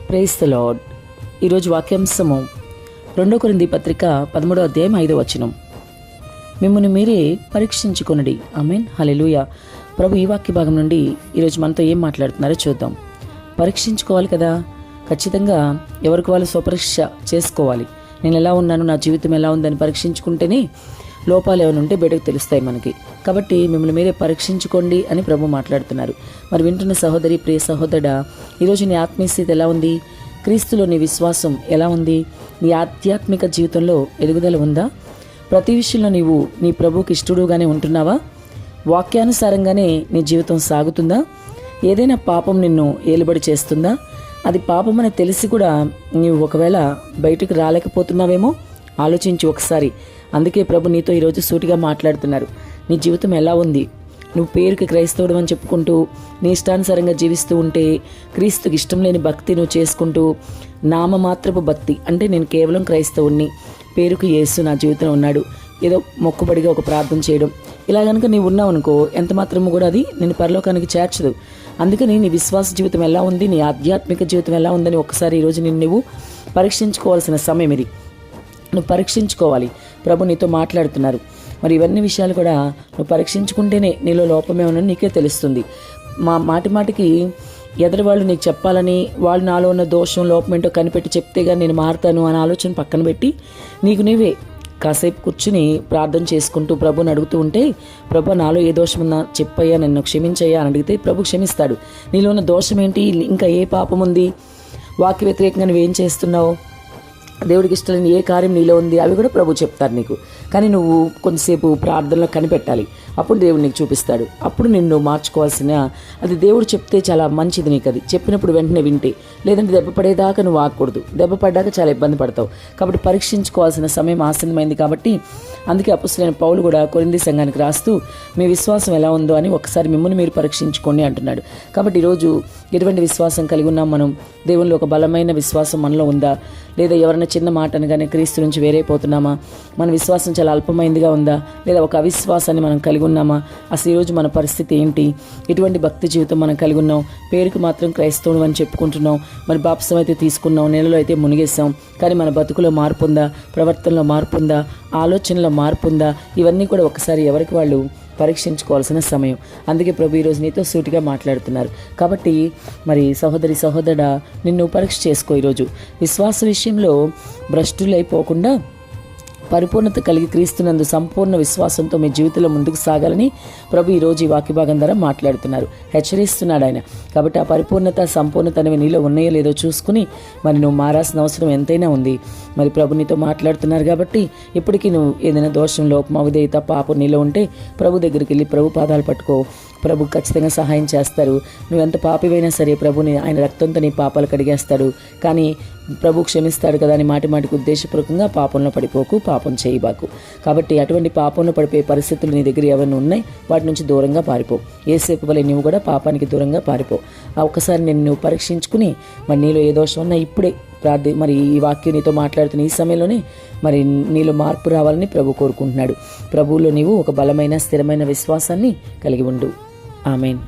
Praise the lord. ఈరోజు వాక్యాంశము 2 కొరింథీ పత్రిక 13వ అధ్యాయం 5వ వచనం. మిమ్మును మీరే పరీక్షించుకొనుడి. ఆమేన్, హల్లెలూయా. ప్రభు ఈ వాక్య భాగం నుండి ఈరోజు మనతో ఏం మాట్లాడుతున్నారో చూద్దాం. పరీక్షించుకోవాలి కదా, ఖచ్చితంగా ఎవరికి వాళ్ళు స్వపరీక్ష చేసుకోవాలి. నేను ఎలా ఉన్నాను, నా జీవితం ఎలా ఉందని పరీక్షించుకుంటేనే లోపాలు ఏమైనా ఉంటే బయటకు తెలుస్తాయి మనకి. కాబట్టి మిమ్మల్ని మీరే పరీక్షించుకోండి అని ప్రభు మాట్లాడుతున్నారు. మరి వింటున్న సహోదరి, ప్రియ సహోదరుడా, ఈరోజు నీ ఆత్మీయ స్థితి ఎలా ఉంది? క్రీస్తులో నీ విశ్వాసం ఎలా ఉంది? నీ ఆధ్యాత్మిక జీవితంలో ఎదుగుదల ఉందా? ప్రతి విషయంలో నీవు నీ ప్రభువుకి ఇష్టడుగానే ఉంటున్నావా? వాక్యానుసారంగానే నీ జీవితం సాగుతుందా? ఏదైనా పాపం నిన్ను ఏలుబడి చేస్తుందా? అది పాపమని తెలిసి కూడా నీవు ఒకవేళ బయటకు రాలేకపోతున్నావేమో ఆలోచించి ఒకసారి. అందుకే ప్రభు నీతో ఈరోజు సూటిగా మాట్లాడుతున్నారు. నీ జీవితం ఎలా ఉంది? నువ్వు పేరుకి క్రైస్తవుడు అని చెప్పుకుంటూ నీ ఇష్టానుసారంగా జీవిస్తూ ఉంటే, క్రీస్తుకి ఇష్టం లేని భక్తి నువ్వు చేసుకుంటూ, నామమాత్రపు భక్తి అంటే నేను కేవలం క్రైస్తవుణ్ణి, పేరుకు యేసు నా జీవితంలో ఉన్నాడు, ఏదో మొక్కుబడిగా ఒక ప్రార్థన చేయడం, ఇలా కనుక నీవు ఉన్నావు అనుకో, ఎంత మాత్రము కూడా అది నేను పరలోకానికి చేర్చదు. అందుకని నీ విశ్వాస జీవితం ఎలా ఉంది, నీ ఆధ్యాత్మిక జీవితం ఎలా ఉందని ఒకసారి ఈరోజు నువ్వు పరీక్షించుకోవాల్సిన సమయం ఇది. నువ్వు పరీక్షించుకోవాలి. ప్రభు నీతో మాట్లాడుతున్నారు. మరి ఇవన్నీ విషయాలు కూడా నువ్వు పరీక్షించుకుంటేనే నీలో లోపమేమో నీకే తెలుస్తుంది. మాటికి ఎదురు వాళ్ళు నీకు చెప్పాలని, వాళ్ళు నాలో ఉన్న దోషం లోపం ఏంటో కనిపెట్టి చెప్తేగా నేను మారుతాను అనే ఆలోచన పక్కన పెట్టి నీకు నీవే కాసేపు కూర్చుని ప్రార్థన చేసుకుంటూ ప్రభుని అడుగుతూ ఉంటే, ప్రభు నాలో ఏ దోషం ఉన్నా చెప్పయ్యా, నన్ను క్షమించయ్యా అని అడిగితే ప్రభు క్షమిస్తాడు. నీలో ఉన్న దోషం ఏంటి, ఇంకా ఏ పాపం ఉంది, వాక్య వ్యతిరేకంగా నువ్వేం చేస్తున్నావు, దేవుడికి ఇష్టమైన ఏ కార్యం నీలో ఉంది, అవి కూడా ప్రభు చెప్తారు నీకు. కానీ నువ్వు కొంతసేపు ప్రార్థనలో కనిపెట్టాలి. అప్పుడు దేవుడు నీకు చూపిస్తాడు. అప్పుడు నిన్ను మార్చుకోవాల్సిన, అది దేవుడు చెప్తే చాలా మంచిది నీకు. అది చెప్పినప్పుడు వెంటనే వింటే, లేదంటే దెబ్బ పడేదాకా నువ్వు ఆగకూడదు. దెబ్బ పడ్డాక చాలా ఇబ్బంది పడతావు. కాబట్టి పరీక్షించుకోవాల్సిన సమయం ఆసన్నమైంది. కాబట్టి అందుకే అపొస్తలుడైన పౌలు కూడా కొరింథీ సంఘానికి రాస్తూ మీ విశ్వాసం ఎలా ఉందో అని ఒకసారి మిమ్మల్ని మీరు పరీక్షించుకోండి అంటున్నాడు. కాబట్టి ఈరోజు ఎటువంటి విశ్వాసం కలిగి ఉన్నాం మనం? దేవునిలో ఒక బలమైన విశ్వాసం మనలో ఉందా? లేదా ఎవరైనా చిన్న మాట అనగానే క్రీస్తు నుంచి వేరైపోతున్నామా? మన విశ్వాసం చాలా అల్పమైందిగా ఉందా? లేదా ఒక అవిశ్వాసాన్ని మనం కలిగి ఉన్నామా? అసలు ఈరోజు మన పరిస్థితి ఏంటి? ఎటువంటి భక్తి జీవితం మనం కలిగి ఉన్నాం? పేరుకు మాత్రం క్రైస్తవుడు అని చెప్పుకుంటున్నాం, మరి బాప్సం అయితే తీసుకున్నాం, నెలలో అయితే మునిగేస్తాం, కానీ మన బతుకులో మార్పు ఉందా? ప్రవర్తనలో మార్పు ఉందా? ఆలోచనలో మార్పు ఉందా? ఇవన్నీ కూడా ఒకసారి ఎవరికి వాళ్ళు పరీక్షించుకోవాల్సిన సమయం. అందుకే ప్రభు ఈరోజు నీతో సూటిగా మాట్లాడుతున్నారు. కాబట్టి మరి సహోదరి, సహోదరుడా, నిన్ను పరీక్ష చేసుకో. ఈరోజు విశ్వాస విషయంలో భ్రష్టులైపోకుండా పరిపూర్ణత కలిగి క్రీస్తునందు సంపూర్ణ విశ్వాసంతో మీ జీవితంలో ముందుకు సాగాలని ప్రభు ఈరోజు ఈ వాక్య భాగం ద్వారా మాట్లాడుతున్నారు, హెచ్చరిస్తున్నాడు ఆయన. కాబట్టి ఆ పరిపూర్ణత, సంపూర్ణత అనేవి నీలో ఉన్నాయో లేదో చూసుకుని మరి నువ్వు మారాల్సిన అవసరం ఎంతైనా ఉంది. మరి ప్రభు నీతో మాట్లాడుతున్నారు కాబట్టి ఇప్పటికీ నువ్వు ఏదైనా దోషం, లోపం, అవిధేయత, పాపం నీలో ఉంటే ప్రభు దగ్గరికి వెళ్ళి ప్రభు పాదాలు పట్టుకో. ప్రభు ఖచ్చితంగా సహాయం చేస్తారు. నువ్వెంత పాపివైనా సరే ప్రభుని ఆయన రక్తంతో నీ పాపాలు కడిగేస్తాడు. కానీ ప్రభు క్షమిస్తాడు కదా అని మాటికి ఉద్దేశపూర్వకంగా పాపంలో పడిపోకు, పాపం చేయబాకు. కాబట్టి అటువంటి పాపంలో పడిపోయే పరిస్థితులు నీ దగ్గర ఎవరిని ఉన్నాయి, వాటి నుంచి దూరంగా పారిపో. ఏసేపు వలె నువ్వు కూడా పాపానికి దూరంగా పారిపో. ఒక్కసారి నేను నువ్వు పరీక్షించుకుని మరి నీలో ఏ దోషం ఉన్నా ఇప్పుడే మరి ఈ వాక్యం నీతో మాట్లాడుతున్న ఈ సమయంలోనే మరి నీలో మార్పు రావాలని ప్రభు కోరుకుంటున్నాడు. ప్రభువులో నీవు ఒక బలమైన, స్థిరమైన విశ్వాసాన్ని కలిగి ఉండు. ఆమేన్.